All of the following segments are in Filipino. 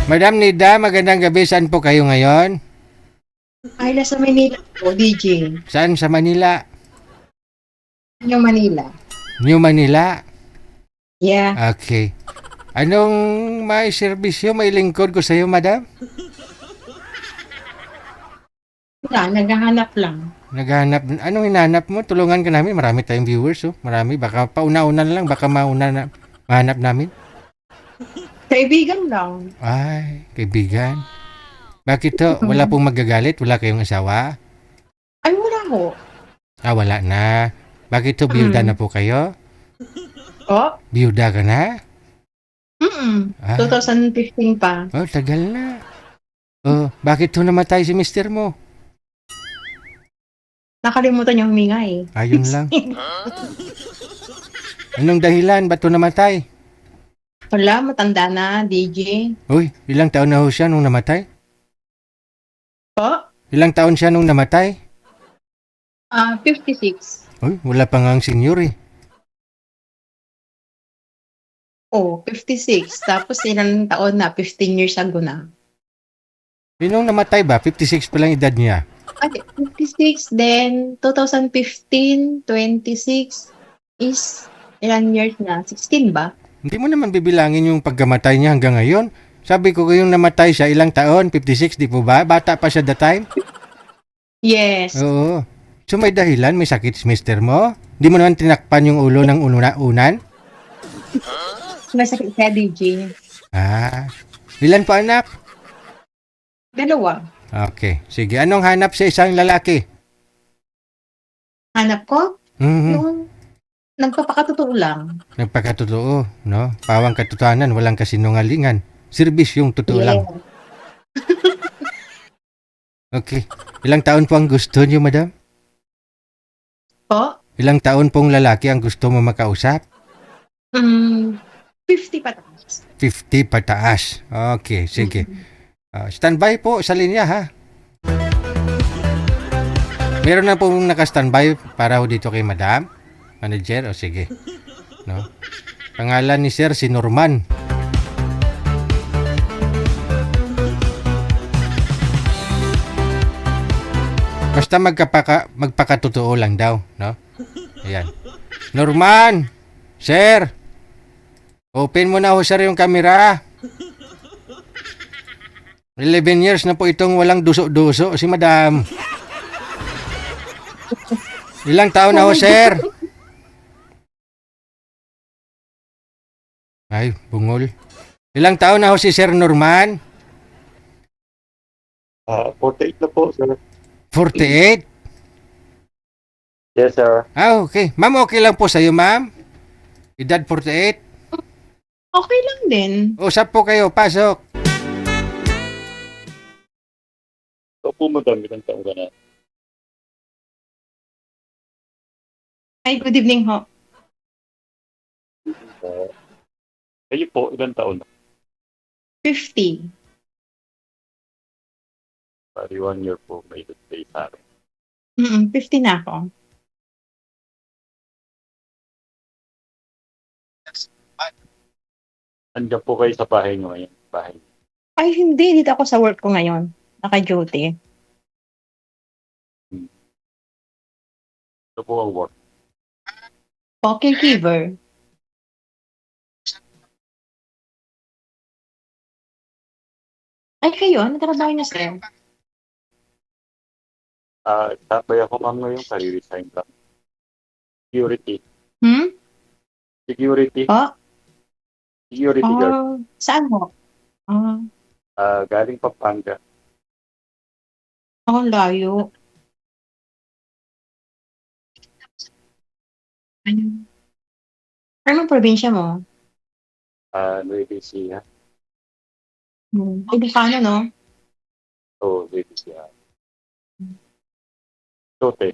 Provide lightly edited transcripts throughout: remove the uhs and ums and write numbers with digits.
Madam Nida, magandang gabi. Saan po kayo ngayon? Ay, nasa Manila po, DJ. Saan sa Manila? Yung Manila. New Manila? Yeah. Okay. Anong may serbisyo, may lingkod ko sa iyo, madam? Wala, naghahanap lang. Naghahanap, anong hinahanap mo? Tulungan ka namin. Marami tayong viewers, oh. Marami. Baka pauna-una na lang. Baka mahanap namin. Kaibigan lang. Ay, kaibigan. Bakit to? Wala pong magagalit? Wala kayong asawa? Ay, wala ho. Ah, wala na. Bakit to? Biyuda na po kayo? Oh? Biyuda ka na? Ah. 2015 pa. Oh, tagal na. Oh, bakit to namatay si mister mo? Nakalimutan yung huminga eh. Ayun lang. Anong dahilan? Ba't to namatay? Wala, matanda na, DJ. Uy, ilang taon na ho siya nung namatay? Po? Ilang taon siya nung namatay? 56. Uy, wala pa nga ang senior eh. Oh, 56. Tapos ilang taon na, 15 years ago na. Nung namatay ba? 56 pa lang edad niya. Ay, 56, then 2015, 26 is ilang years na? 16 ba? Hindi mo naman bibilangin yung pagkamatay niya hanggang ngayon. Sabi ko kayong namatay siya ilang taon? 56, di po ba? Bata pa siya that time? Yes. Oo. So may dahilan, may sakit si mister mo? Hindi mo naman tinakpan yung ulo ng unan? Masakit siya, DJ. Ah. Ilan po anak? Dalawa. Okay. Sige. Anong hanap sa isang lalaki? Hanap ko? Mhm. Yung nagpapakatotoo lang. Nagpakatotoo, no? Pawang katotohanan, walang kasinungalingan. Serbisyong totoo lang. Okay. Ilang taon po ang gusto niyo, madam? Po? Ilang taon pong lalaki ang gusto mo makausap? 50 pataas. 50 pataas. Okay, sige. Standby po sa linya, ha? Meron na pong naka-standby para ho dito kay madam? Manager? O sige. No? Pangalan ni sir, si Norman. Basta magpakatotoo lang daw, no? Ayan. Norman! Sir! Open mo na ho sir yung camera. 11 years na po itong walang duso-duso si madam. Ilang taon na ho sir? Ay, bungol. Ilang taon na ho si Sir Norman? 48 na po, sir. 48? Yes, sir. Ah, okay. Ma'am, okay lang po sa'yo, ma'am? Edad 48? Okay lang din. Usap po kayo, pasok. So po, madam, ilang taon ka na? Ay, good evening ho. Kayo po, ilang taon na? 50. Pari 1 year po, may stay sa akin. 50 na ako. Andiyan po kayo sa bahay nyo ngayon. Bahay. Ay, hindi. Dito ako sa work ko ngayon. Naka-duty. Ito po ang work. Caregiver. Ay, kayo? Ano trabaho niyo, sir? Sabay ako ma'am ngayon, kari-resign lang. Security. Security. Po? Security guard. Saan mo? Galing Pampanga. Layo. Anong probinsya mo? Nueva Ecija. Ilocano, no? So, Nueva Ecija. Sote.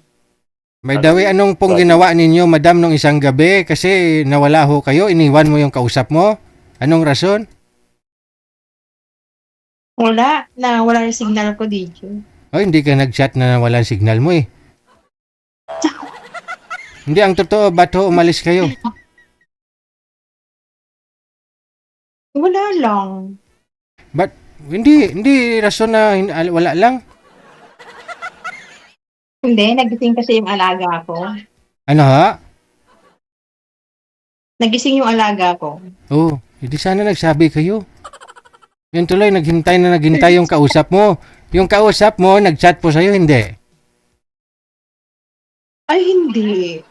May dawi, anong pong ginawa ninyo, madam, nung isang gabi? Kasi nawala ho kayo, iniwan mo yung kausap mo? Anong rason? Wala. Wala yung signal ko dito. Oh, hindi ka nag-chat na walang signal mo eh. Hindi, ang totoo, ba't ho umalis kayo? Wala lang. Ba't Hindi rason na wala lang. Hindi, nagising kasi yung alaga ko. Ano ha? Nagising yung alaga ko. Oh, hindi sana nagsabi kayo. Yun tuloy, naghintay yung kausap mo. Yung kausap mo, nag-chat po sa'yo, hindi. Ay, hindi.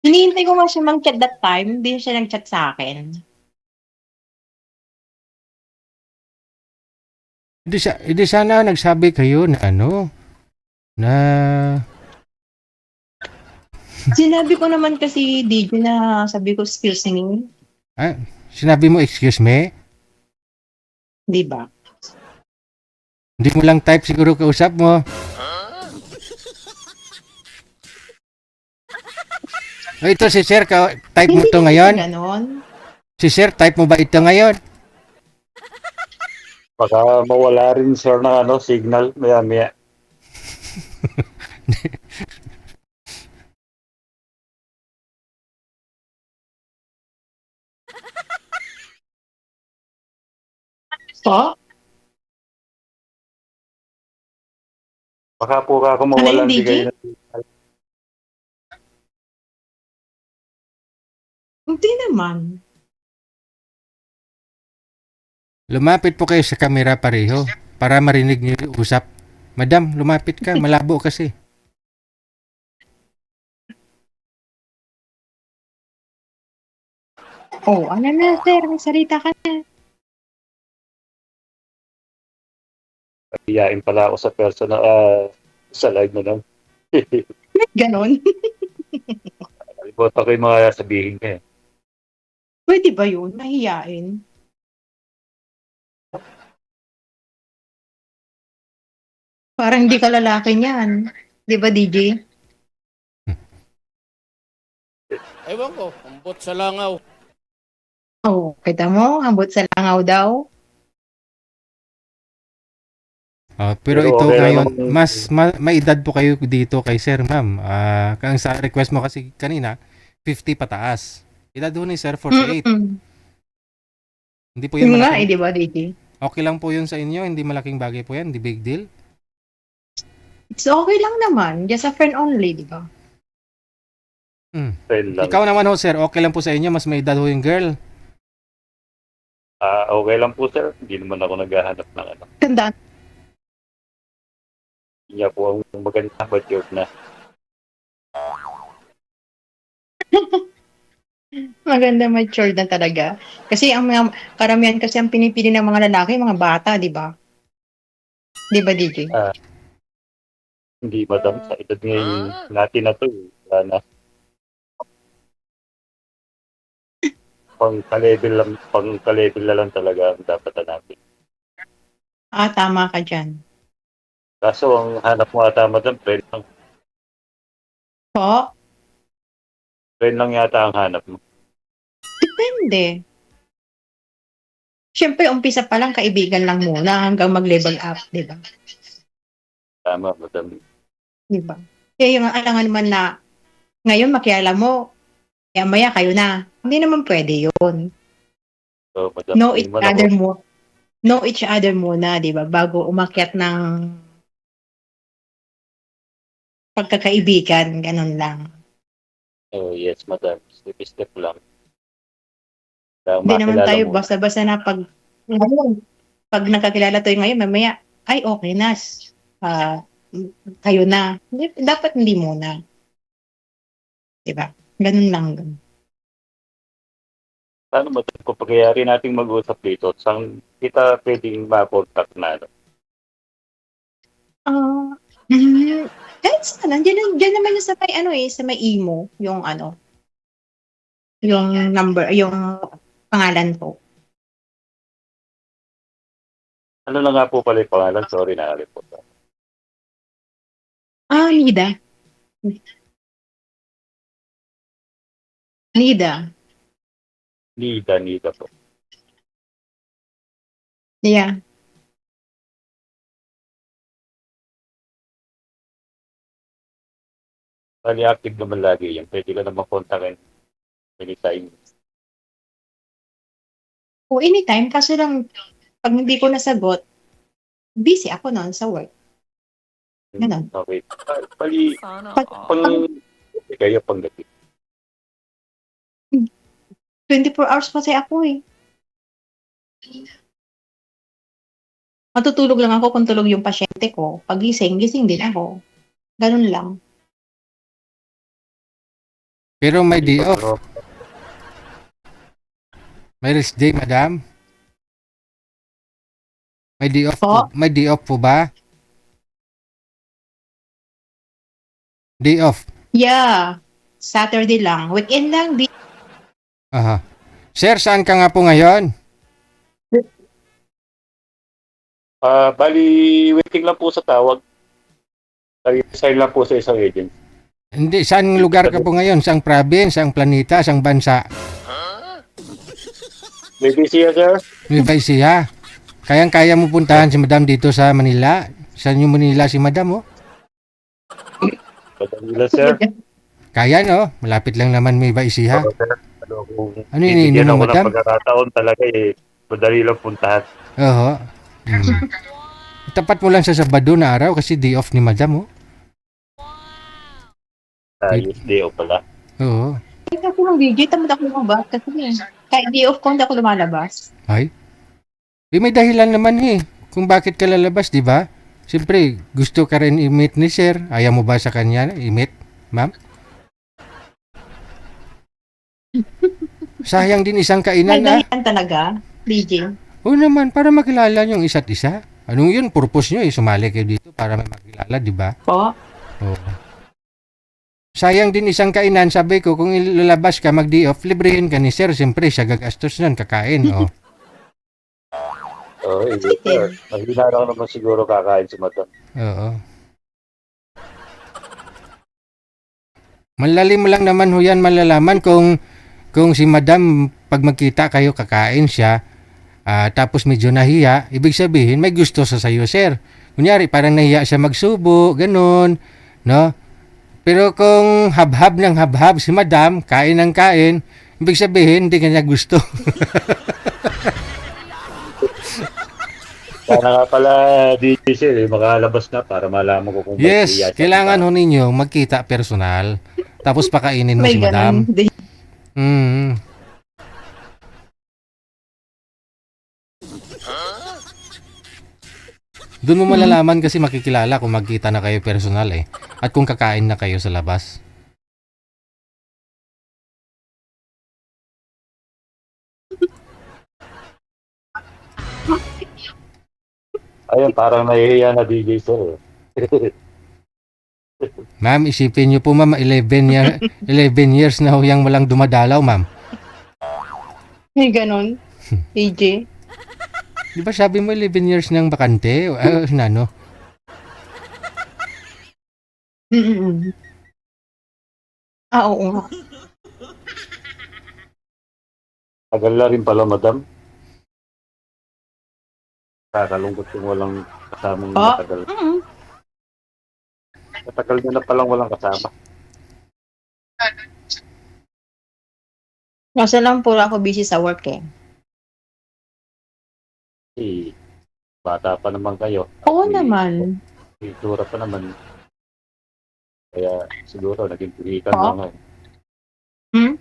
Hinihintay ko nga siya mag-chat that time. Hindi siya nag-chat sa akin. Hindi sana nagsabi kayo na ano, na, Sinabi ko naman kasi DJ na sabi ko, excuse me. ah, sinabi mo, excuse me, Di ba? hindi mo lang type siguro kausap mo. O ito si Sir, type mo Hindi to naman ngayon? ganon. Si Sir, type mo ba ito ngayon? Baka mawala rin sir ng ano, signal maya-maya. Po? Baka po ako mawala Ano yung hindi DJ? kayo na signal. Hindi naman. Lumapit po kayo sa kamera pareho para marinig niyo yung usap. Madam, lumapit ka, malabo kasi. Oh, ano na, sir? May salita ka na. Iyain pala ako sa personal, sa live na lang. Ganon. Kalimutan ko yung mga sabihin ko eh. Pwede ba yun? Mahiyain. Parang hindi ka lalaki niyan. Di ba, DJ? Ewan ko, ambot sa langaw. Oh, kita mo, hambot sa langaw daw. Pero Pero ito okay lang ngayon, naman. may edad po kayo dito kay Sir, ma'am. Kang sa request mo kasi kanina, 50 pataas. Edad ho ni Sir, 48. Mm-mm. Hindi po yan Yun nga malaking, di ba, DJ? okay lang po yun sa inyo, hindi malaking bagay po yan, hindi big deal. It's okay lang naman. Just a friend only, di ba? Friend lang. Ikaw naman ho, Sir, okay lang po sa inyo, mas may edad ho yung girl. Okay lang po sir. Hindi naman ako naghahanap ng ano. Tandaan. Hindi niya po ang maganda, mature na. Maganda mature na talaga. Kasi ang mga karamihan kasi ang pinipili ng mga lalaki, mga bata, di ba? Di ba, DJ? Hindi madam, sa edad ngayon natin na to. Wala na. Pang-ka-level na lang talaga ang dapat natin. Ah, tama ka dyan. Kaso ang hanap mo ata madam, Po? friend lang yata ang hanap mo. Depende. Siyempre, umpisa pa lang, kaibigan lang muna hanggang mag-level up, di ba? Tama madam. Di ba? Kaya yung alangan man na ngayon makialam mo, maya kayo na. Hindi naman pwede yun. So madam, Know hindi each man ako. other mo. Know each other muna, di ba? Bago umakyat ng pagkakaibigan, ganun lang. Oh yes madam, step lang. Kaya Hindi naman makilala tayo mo. basta-basta na pag nakakilala tayo ngayon, mamaya, ay okay na. Ah, kayo na. Dapat hindi muna. Di ba? Ganun lang. Paano madam, kung pagyayari nating mag-usap dito, saan kita pwedeng ma-contact na? Ano? Ah, kahit saan, dyan naman yung sa may, ano eh, sa may imo, yung ano, yung number, yung pangalan ko. Ano na nga po pala yung pangalan? Sorry, nakalipot. Ah, Nida. Nida. Nida po. Yeah. Bali active naman lagi yan. Pwede ka naman kontakin anytime. O anytime, kaso lang, Pag hindi ko nasagot, busy ako noon sa work. Ganun. Okay. Bali, Pag, pang kayo pang gabi. 24 hours kasi ako eh. Matutulog lang ako kung tulog yung pasyente ko. Pag gising, gising din ako. Ganun lang. Pero may day off. Pero, May rest day, madam. May day off Po? May day off po ba? Day off. Yeah. Saturday lang. Weekend lang. Aha. Sir, saan ka nga po ngayon? bali, waiting lang po sa tawag. Sign lang po sa isang agent. Hindi, saan lugar ka po ngayon? Saang province, saang planeta, saang bansa? May busy sir? Nueva Ecija. Kayang-kaya mo puntahan si madam dito sa Manila? Sa New Manila si madam, oh? Madali lang, sir. Kaya, no? Malapit lang naman Nueva Ecija. Ano Bibigyan iniinom mo, ako madam? ng pagkakataon talaga madali lang puntahan. Oo. Tapat mo lang sa Sabado na araw kasi day off ni madam, oh. Ayos, day off pala. Oo. Kahit ako ng video, tamad ako lumabas. Kasi kahit day off ko, hindi ako lumalabas. Ay. May dahilan naman eh. Kung bakit ka lalabas, di ba? Siyempre, gusto ka rin i-meet ni sir. Ayaw mo ba sa kanya i-meet, ma'am? Sayang din isang May kainan na. dahilan talaga, DJ. Oo naman, para makilala yung isa't isa. Anong yun? Purpose nyo eh. Sumali kayo dito para may makilala, di ba? Po? Oo. Sayang din isang kainan. Sabi ko, kung ilalabas ka, mag-day off, librehin ka ni sir. Siyempre, siya gagastos nun, kakain. Oh. Oo, sir. Mahina lang naman siguro kakain si madam. Oo. Malalim lang naman ho yan malalaman kung si madam, pag magkita kayo, kakain siya, tapos medyo nahiya, ibig sabihin, may gusto sa sayo, sir. Kunyari, parang nahiya siya magsubo, ganun, no? Pero kung habhab ng habhab si madam, kain ng kain, ibig sabihin, hindi kanya gusto. Sana nga pala, DJ sir, makalabas na para malaman ko kung Yes, bakit kailangan ho ninyo magkita personal. Tapos pakainin mo May si madam. ganun din. Mm. Doon mo malalaman kasi makikilala kung magkita na kayo personal eh. At kung kakain na kayo sa labas. Ayun, parang nahihiya na DJ sir. Ma'am, isipin niyo po ma'am, 11 years na ho yang walang dumadalaw ma'am. May ganun, DJ. Di ba sabi mo 11 years nang bakante? Nano? Mm-mm. Oo nga. Tagal na rin pala madam. Kakalungkot yung walang kasamang Oh. matagal. Mm-mm. Matagal na palang walang kasama. Kasi lang puro ako busy sa work eh. Eh, bata pa naman kayo. Oo Eh, naman. Itsura pa naman. Kaya siguro naging pihikan Oh? lang kayo. Hmm?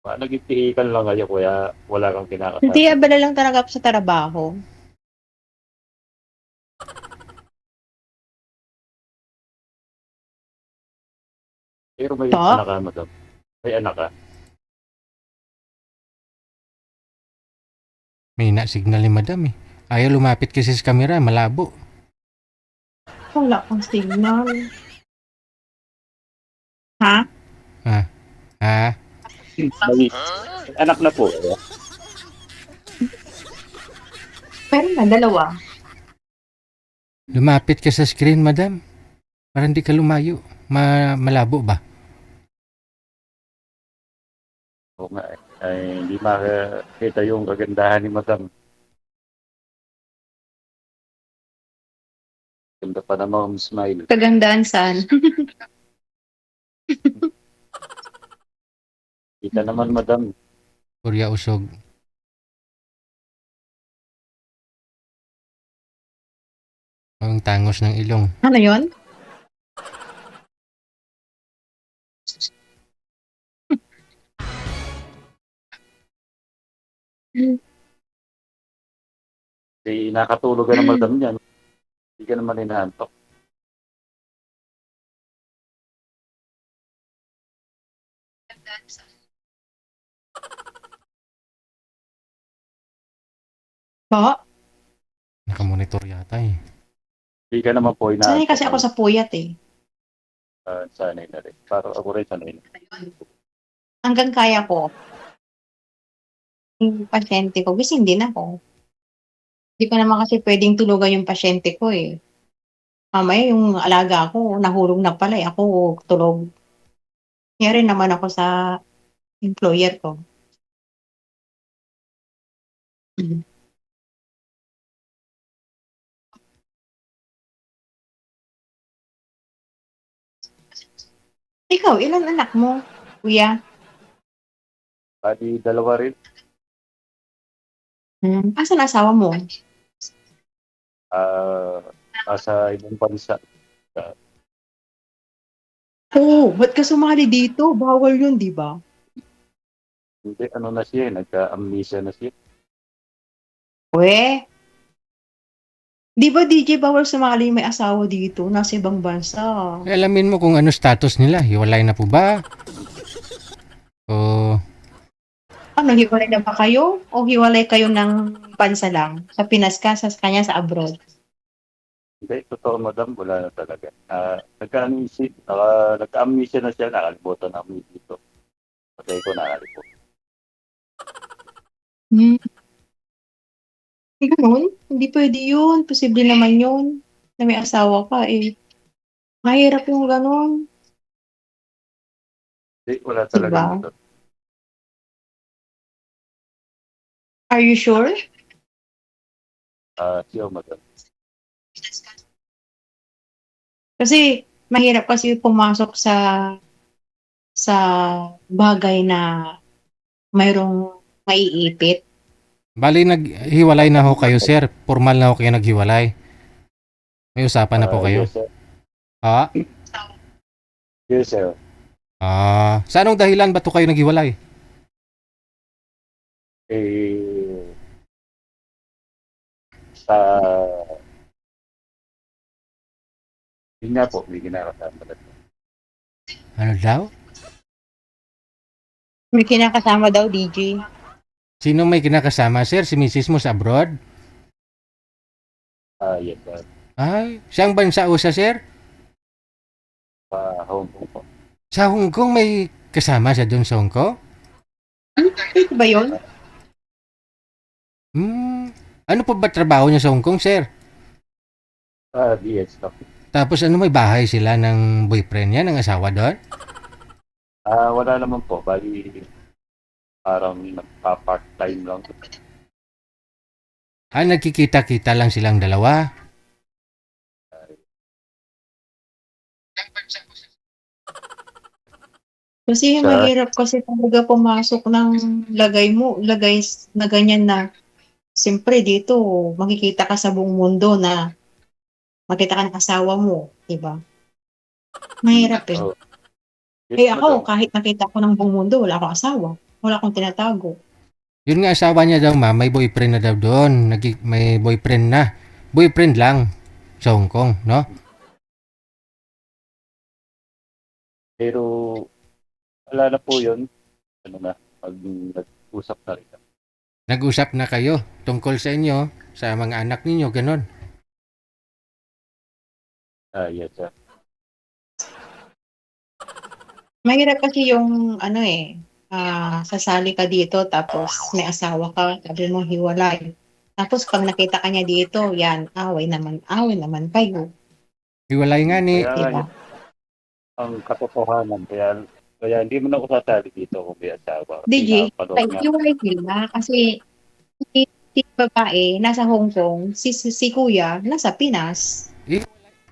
Naging pihikan lang kayo kaya wala kang kinakasama. Hindi, abala lang talaga ako sa trabaho. Pero may Po? anak ka, madam. May anak ka. May na-signal ni madam eh. Ayaw lumapit kasi sa camera, malabo. Wala akong signal. Ha? Ha? May anak na po. Pero na, dalawa. Lumapit ka sa screen, madam. Para hindi ka lumayo. Malabo ba? Oo nga eh. Ay, hindi makakita yung kagandahan ni madam. Ganda pa naman smile. Kagandaan saan? Kita naman madam. Kurya usog. Ang tangos ng ilong. Ano yon? Di nakatulog ka ng madam niyan. Hindi ka naman inaantok. Po? Nakamonitor yata eh. Hindi ka naman po inaantok. Sanay kasi ako sa puyat eh. Sanay na rin. Para ako rin sanay na. Hanggang kaya ko. Yung pasyente ko, gising din ako. Hindi ko naman kasi pwedeng tulugan yung pasyente ko eh. Mamaya yung alaga ko, nahulog na pala eh. Ako tulog. Kaya rin naman ako sa employer ko. Mm. Ikaw, ilan anak mo, kuya? Bali, dalawa rin. Asan asawa mo? Nasa ibang bansa. Oh, ba't ka sumali dito? Bawal yun, di ba? Hindi, ano na siya, nagka-amnesia na siya. We, di ba DJ bawal sumali may asawa dito? Nasa ibang bansa. Alamin mo kung ano status nila. Hiwalay na po ba? O Ano, hiwalay na ba kayo? O hiwalay kayo ng bansa lang? Sa Pinas ka, sa kanya sa abroad? Hindi, totoo madam, wala na talaga. Nagka-amnesia na siya, nakalimutan na kami dito. Patay ko nakalimutan. Ganun? Hindi pwede yun. Posible naman yun. Na may asawa ka eh. Mahirap yung ganun. Hindi, wala talaga. Diba? Madam. Are you sure? Siya madam. Kasi mahirap kasi pumasok sa bagay na mayroong maiipit. bali naghiwalay na ho kayo sir. Formal na ho kayo naghiwalay. May usapan na po kayo. Yes, sir. Ha? Yes, sir. Sa anong dahilan ba to kayo naghiwalay? Sa yun nga po, may ginakasama na. Ano daw? May kinakasama daw, DJ. Sino may kinakasama sir? Si Mrs. mo sa abroad? Yes, sir. Ay, siyang bansa o sa sir? Hong Kong po. Sa Hong Kong may kasama siya doon sa Hong Kong? Ito ba yun? Ano po ba trabaho niya sa Hong Kong sir? Yes, no. Tapos ano may bahay sila ng boyfriend niya, ng asawa doon? Wala naman po. Bali, parang nagpa-part-time lang. Nagkikita-kita lang silang dalawa. Kasi mahirap kasi talaga pumasok ng lagay na ganyan na siyempre dito makikita ka sa buong mundo na makita ka ng asawa mo, di ba? Mahirap eh. Oh. Eh ako, kahit nakita ko ng buong mundo, wala akong asawa. Wala akong tinatago. Yun nga asawa niya daw may boyfriend na daw doon. May boyfriend na. Boyfriend lang sa Hong Kong, no? Pero, wala na po yun. Ano na, nag-usap na rin. Nag-usap na kayo tungkol sa inyo, sa mga anak ninyo, ganon. Yes, sir. Mahirap kasi yung sasali ka dito tapos may asawa ka, sabi mo hiwalay. Tapos pag nakita ka niya dito, yan, away naman kayo. Hiwalay nga ni. Kaya Diba? ang katotohanan, kaya hindi mo na ako sasali dito kung may asawa. DJ, Pinapanood nga. hiwalay sila kasi si babae nasa Hong Kong, si kuya nasa Pinas.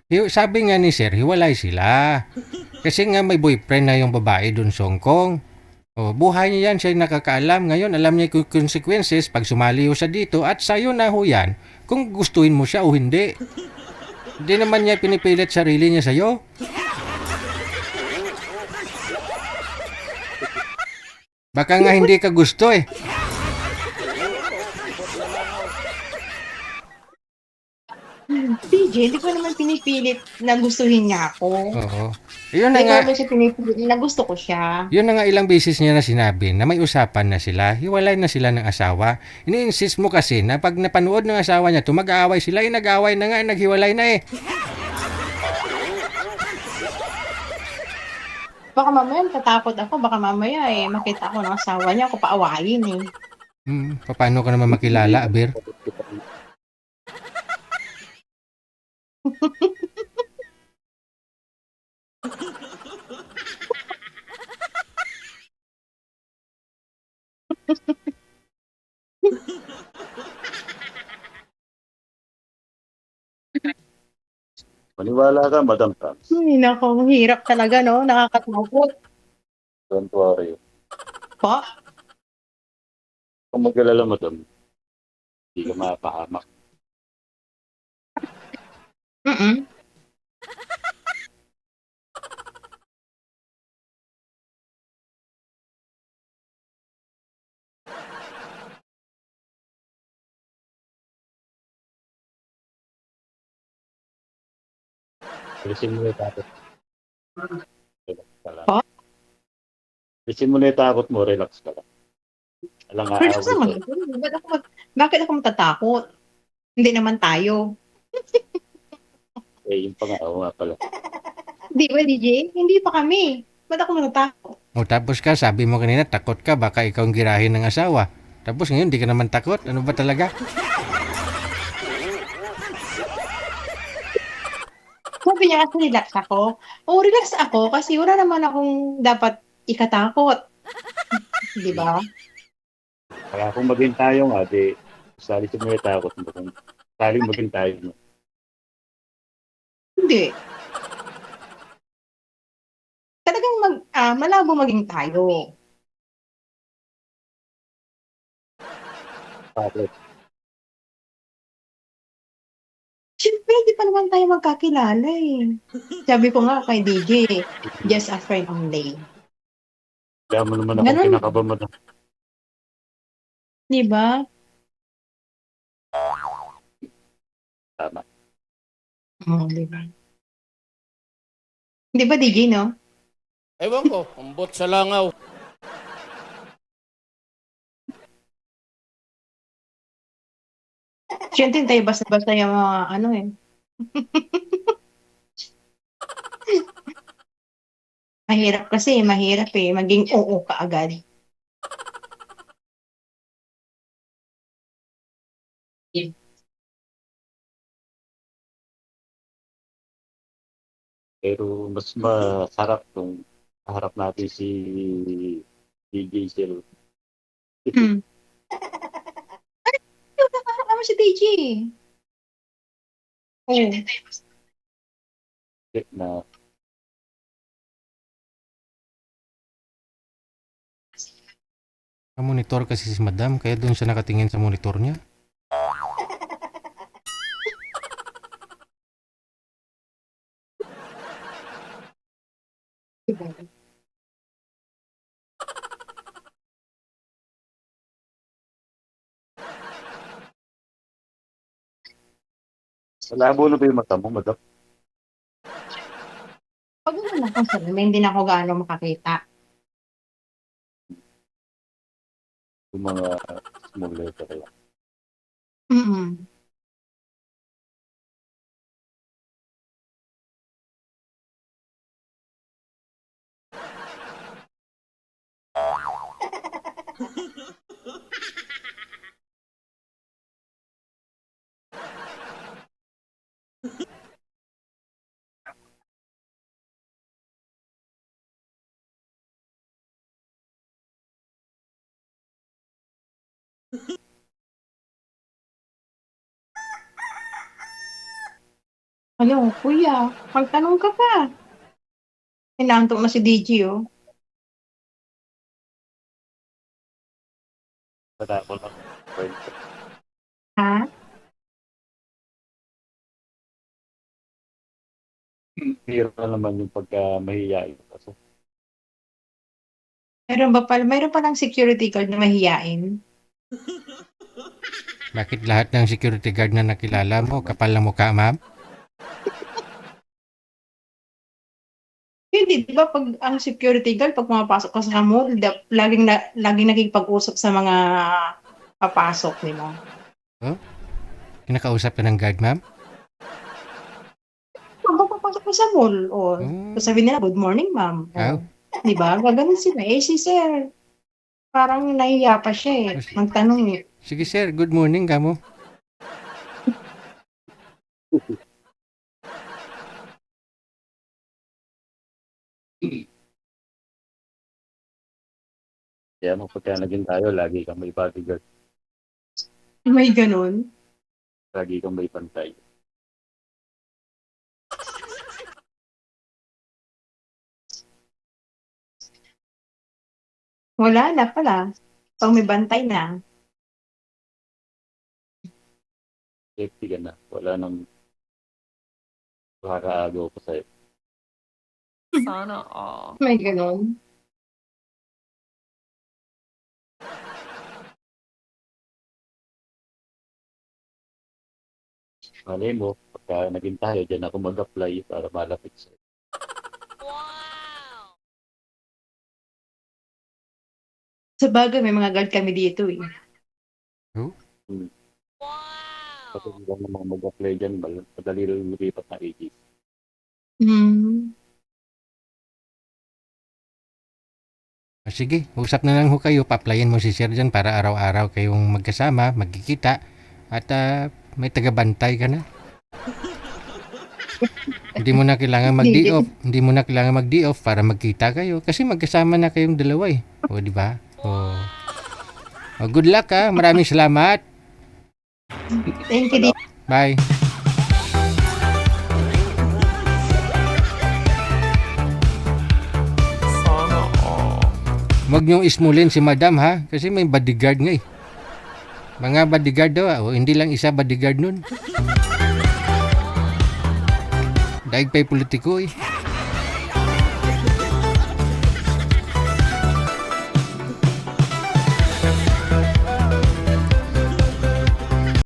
Sabi nga ni sir, hiwalay sila. Kasi nga may boyfriend na yung babae doon sa Hong Kong. Buhay niya yan, siya yung nakakaalam. Ngayon, alam niya yung consequences pag sumali ho siya dito at sa'yo na ho yan kung gustuin mo siya o hindi. Hindi naman niya pinipilit sarili niya sa'yo. Baka nga hindi ka gusto eh. DJ, hindi ko naman pinipilit na gustuhin niya ako. Oo. Yun na Hindi ko nga, naman siya pinipilit na gusto ko siya. yun na nga ilang beses niya na sinabi na may usapan na sila, hiwalay na sila ng asawa. Ini-insist mo kasi na pag napanood ng asawa niya, mag-aaway sila, nag-aaway na nga, naghiwalay na eh. Baka mamaya natatakot ako, baka mamaya makita ko ng asawa niya, ako paawayin eh. Paano ka naman makilala, Aber? Maniwala ka, Madam Franz. Ay, nako, hirap talaga, no? Nakakatakot. Don't worry. Pa? Kung mag-alala, Madam, hindi ka mapahamak. Mm-mm. Alisin mo na yung takot. Relax ka lang. Pa? Alisin mo na yung takot mo, relax ka lang. Alang Relax naman. aaway ko. Bakit ako matatakot? Hindi naman tayo. Eh, yung pa nga, oo nga pala. Di ba, DJ? Hindi pa kami. Ba't ako matatakot? O tapos ka, sabi mo kanina, takot ka, baka ikaw ang girahin ng asawa. Tapos ngayon, di ka naman takot. Ano ba talaga? Sabi niya kasi relax ako. Oo, relax ako kasi wala naman akong dapat ikatakot. Di ba? Kaya kung maging tayo nga, di, alisin mo yung takot mo. Kung saling maging tayo mo. Hindi. Talagang malabo maging tayo. Bakit? Siyempre, di pa naman tayo magkakilala eh. Sabi ko nga kay DJ, just a friend only. Kaya mo naman ako Ganun. kinakaba, Madam. Di ba? Tama. Di ba? Di ba, DJ, no? Ewan ko, umbot sa langaw. Siyempre, tayo basta-basta yung mga ano eh. Mahirap kasi, mahirap eh. Maging oo ka agad. Pero mas masarap kung harap natin si DJ Sel. Hmm. Yung nakakama si DJ. Oo. Na Monitor kasi si Madam, kaya doon siya nakatingin sa monitor niya. Diba? malabo na ba yung mata mo, Madam? Pag naman ako sa hindi na ako gaano makakita. Yung mga small letter lang. Mm-mm. Alam, kuya, magtanong ka pa. Inaantok na si DJ, oh. Wala ko lang. Ha? Hero na naman yung pagka mahihiyain. Kasi, Mayroon pa lang security guard na mahihiyain. Bakit lahat ng security guard na nakilala mo, kapal na mukha, ma'am? Hindi, di ba pag ang security guard, pag pumapasok ka sa mall, laging nakikipag-usap sa mga papasok, di ba? Kinakausap ka ng guard, ma'am? Pag papasok ka sa mall, o sasabihin nila, good morning, ma'am. Oh. Di ba? Gaganon sila. Eh, si sir, parang nahiya pa siya eh. Magtanong eh. Sige, sir. Good morning, kamo. kaya nung pagka naging tayo, lagi kang may bodyguard. May ganon. Lagi kang may pantay. Wala na pala. Pag may bantay na. Safety ka na. Wala nang makakaagaw pa sa'yo. Sana all. May ganon. Malay mo, pagka naging tayo, dyan ako mag-apply para malapit sa'yo. Sa bagay, may mga guard kami dito eh. Kasi hindi lang naman mag-apply dyan, madali lang lumipat na agency. Sige, usap na lang ho kayo. Pa-applyin mo si sir dyan para araw-araw kayong magkasama, magkikita. At may tagabantay ka na. Hindi mo na kailangan mag-day off. Hindi mo na kailangan mag-day off para magkita kayo. Kasi magkasama na kayong dalawa eh. O, di ba? O, good luck ha. Maraming salamat. Thank you. Bye. Sana all. Huwag niyong ismulin si madam ha. Kasi may bodyguard nga eh. Mga bodyguard daw. O, hindi lang isa bodyguard nun. Daig pa'y politiko eh.